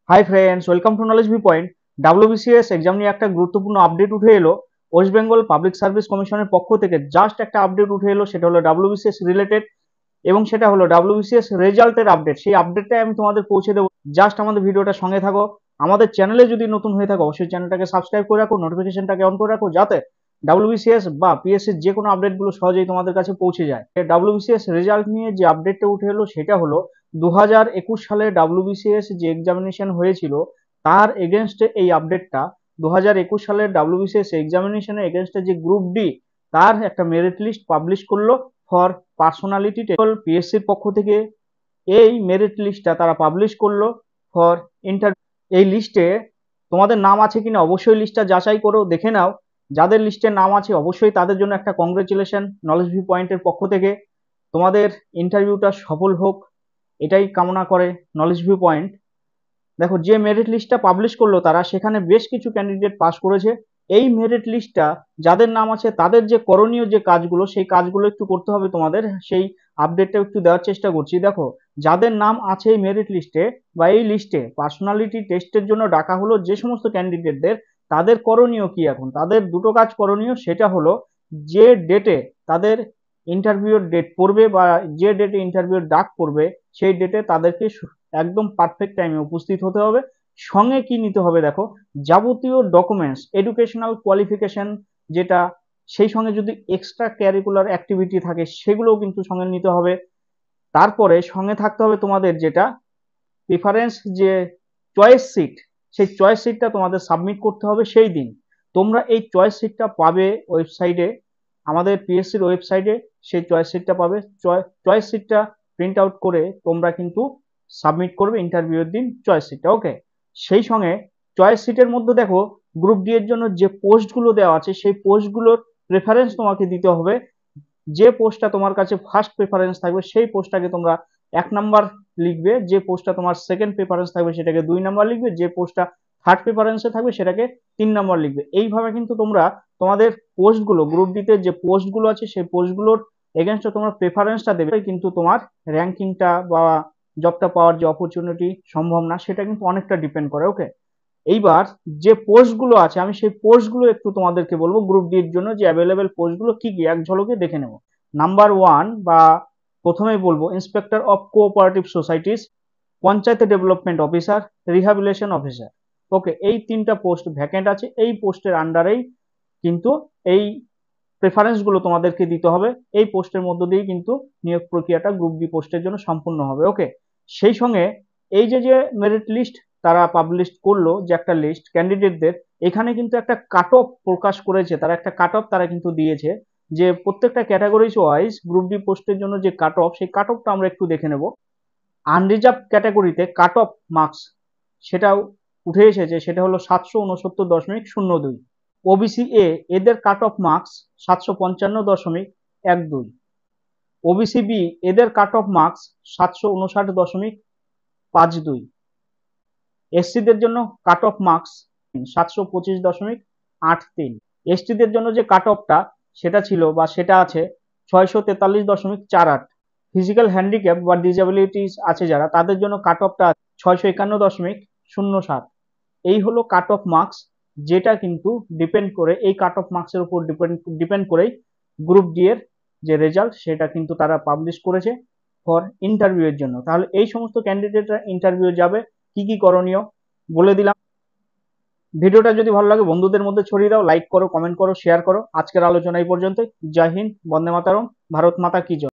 Hi friends, welcome to knowledge view point. WBCS exam নিয়ে একটা গুরুত্বপূর্ণ আপডেট উঠে এলো। ওয়েস্ট বেঙ্গল পাবলিক সার্ভিস কমিশনের পক্ষ থেকে জাস্ট একটা আপডেট উঠে এলো, সেটা হলো ডাব্লিউবিসিএস রিলেটেড, এবং সেটা হলো ডাব্লিউবিসিএস রেজাল্টের আপডেট। সেই আপডেটটাই আমি তোমাদের পৌঁছে দেবো। জাস্ট আমাদের ভিডিওটা সঙ্গে থাকো। আমাদের চ্যানেলে যদি নতুন হয়ে থাকো অবশ্যই চ্যানেলটাকে সাবস্ক্রাইব করে রাখো, নোটিফিকেশনটাকে অন করে রাখো, যাতে ডাব্লিউবিসিএস বা পিএসসির যে কোনো আপডেটগুলো সহজেই তোমাদের কাছে পৌঁছে যায়। ডাব্লিউবিসিএস রেজাল্ট নিয়ে যে আপডেটটা উঠে এলো সেটা হলো 2021 সালে ডাব্লিউবিসিএস যে এক্সামিনেশন হয়েছিল তার এগেনস্টে এই আপডেটটা। 2021 সালের ডাব্লিউবিসিএস এক্সামিনেশনের এগেনস্টে যে গ্রুপ ডি তার একটা মেরিট লিস্ট পাবলিশ করলো ফর পার্সোনালিটি টেস্ট। পিএসসির পক্ষ থেকে এই মেরিট লিস্টটা তারা পাবলিশ করলো ফর ইন্টারভিউ। এই লিস্টে তোমাদের নাম আছে কিনা অবশ্যই লিস্টটা যাচাই করো, দেখে নাও। যাদের লিস্টে নাম আছে অবশ্যই তাদের জন্য একটা কংগ্রেচুলেশন নলেজ ভিউ পয়েন্টের পক্ষ থেকে। তোমাদের ইন্টারভিউটা সফল হোক এটাই কামনা করে নলেজ ভিউ পয়েন্ট। দেখো, যে মেরিট লিস্টটা পাবলিশ করলো তারা, সেখানে বেশ কিছু ক্যান্ডিডেট পাস করেছে। এই মেরিট লিস্টটা যাদের নাম আছে তাদের যে করণীয় যে কাজগুলো, সেই কাজগুলো একটু করতে হবে তোমাদের। সেই আপডেটটা একটু দেওয়ার চেষ্টা করছি। দেখো, যাদের নাম আছে এই মেরিট লিস্টে বা এই লিস্টে পার্সোনালিটি টেস্টের জন্য ডাকা হলো যে সমস্ত ক্যান্ডিডেটদের, তাদের করণীয় কি? এখন তাদের দুটো কাজ করণীয়। সেটা হলো যে ডেটে তাদের ইন্টারভিউর ডেট পড়বে বা যে ডেটে ইন্টারভিউর ডাক পড়বে সেই ডেটে তাদেরকে একদম পারফেক্ট টাইমে উপস্থিত হতে হবে। সঙ্গে কি নিতে হবে? দেখো, যাবতীয় ডকুমেন্টস, এডুকেশনাল কোয়ালিফিকেশন যেটা, সেই সঙ্গে যদি এক্সট্রা ক্যারিকুলার অ্যাক্টিভিটি থাকে সেগুলোও কিন্তু সঙ্গে নিতে হবে। তারপরে সঙ্গে থাকতে হবে তোমাদের যেটা প্রিফারেন্স, যে চয়েস সিট, সেই চয়েস সিটটা তোমাদের সাবমিট করতে হবে সেই দিন। তোমরা এই চয়েস সিটটা পাবে ওয়েবসাইটে, আমাদের পিএসসির ওয়েবসাইটে সেই চয়েস সিটটা পাবে। চয়েস সিটটা প্রিন্ট আউট করে তোমরা কিন্তু সাবমিট করবে ইন্টারভিউর দিন চয়েস সিটটা। ওকে, সেই সঙ্গে চয়েস সিটের মধ্যে দেখো, গ্রুপ ডি এর জন্য যে পোস্টগুলো দেওয়া আছে সেই পোস্টগুলোর প্রেফারেন্স তোমাকে দিতে হবে। যে পোস্টটা তোমার কাছে ফার্স্ট প্রেফারেন্স থাকবে সেই পোস্টটাকে তোমরা 1 নাম্বার লিখবে, যে পোস্টটা তোমার সেকেন্ড প্রেফারেন্স থাকবে সেটাকে 2 নাম্বার লিখবে, যে পোস্টটা থার্ড প্রেফারেন্সে থাকবে সেটাকে 3 নাম্বার লিখবে। এইভাবে কিন্তু তোমরা তোমাদের পোস্টগুলো, গ্রুপ ডিতে যে পোস্টগুলো আছে সেই পোস্টগুলোর এগেনস্টে তোমরা প্রেফারেন্সটা দেবে, কিন্তু তোমার র্যাঙ্কিংটা বা জবটা পাওয়ার যে অপরচুনিটি, সম্ভাবনা, সেটা কিন্তু অনেকটা ডিপেন্ড করে। ওকে, এইবার যে পোস্টগুলো আছে আমি সেই পোস্টগুলো একটু তোমাদেরকে বলবো। গ্রুপ ডি এর জন্য যে অ্যাভেলেবেল পোস্টগুলো কি কি এক ঝলকে দেখে নেব। নাম্বার 1 বা প্রথমেই বলবো inspector of cooperative societies, panchayat development officer, rehabilitation officer. Okay, এই 3টা পোস্ট ভ্যাকেন্ট আছে। এই পোস্টের আন্ডারেই কিন্তু এই প্রেফারেন্স গুলো তোমাদেরকে দিতে হবে। এই পোস্টের মধ্য দিয়েই কিন্তু নিয়োগ প্রক্রিয়াটা গ্রুপ ডি পোস্টের জন্য সম্পূর্ণ হবে। ওকে, সেই সঙ্গে এই যে যে মেরিট লিস্ট তারা পাবলিশ করলো, যে একটা লিস্ট ক্যান্ডিডেটদের, এখানে কিন্তু একটা কাট অফ প্রকাশ করেছে তারা, একটা কাট অফ তারা কিন্তু দিয়েছে, যে প্রত্যেকটা ক্যাটাগরিজ ওয়াইজ গ্রুপ ডি পোস্টের জন্য যে কাট অফ, সেই কাট অফটা আমরা একটু দেখে নেব। আনরিজার্ভ ক্যাটাগরিতে কাট অফ মার্কস সেটাও উঠে এসেছে, সেটা হলো 769.02। ওবিসি এ এদের cut off marks 755.12। OBC B এদের কাট অফ মার্কস 759.52। এসসিদের জন্য কাট অফ মার্কস 725.83। এসটিদের জন্য যে কাট অফটা সেটা ছিল বা সেটা আছে 643.48। ফিজিক্যাল হ্যান্ডিক্যাপ বা ডিসএবিলিটিস আছে যারা, তাদের জন্য কাট অফটা 651.07। এই হলো কাট অফ মার্কস, যেটা কিন্তু ডিপেন্ড করে, এই কাট অফ মার্কসের উপর ডিপেন্ড করেই গ্রুপ ডি এর যে রেজাল্ট সেটা কিন্তু তারা পাবলিশ করেছে ফর ইন্টারভিউ এর জন্য। তাহলে এই সমস্ত ক্যান্ডিডেটরা ইন্টারভিউ যাবে, কি কি করণীয় বলে দিলাম। ভিডিওটা যদি ভালো লাগে বন্ধুদের মধ্যে ছড়িয়ে দাও, লাইক করো, কমেন্ট করো, শেয়ার করো। আজকের আলোচনা এই পর্যন্তই। জয় হিন্দ, বন্দে মাতরম, ভারত মাতা কি জয়।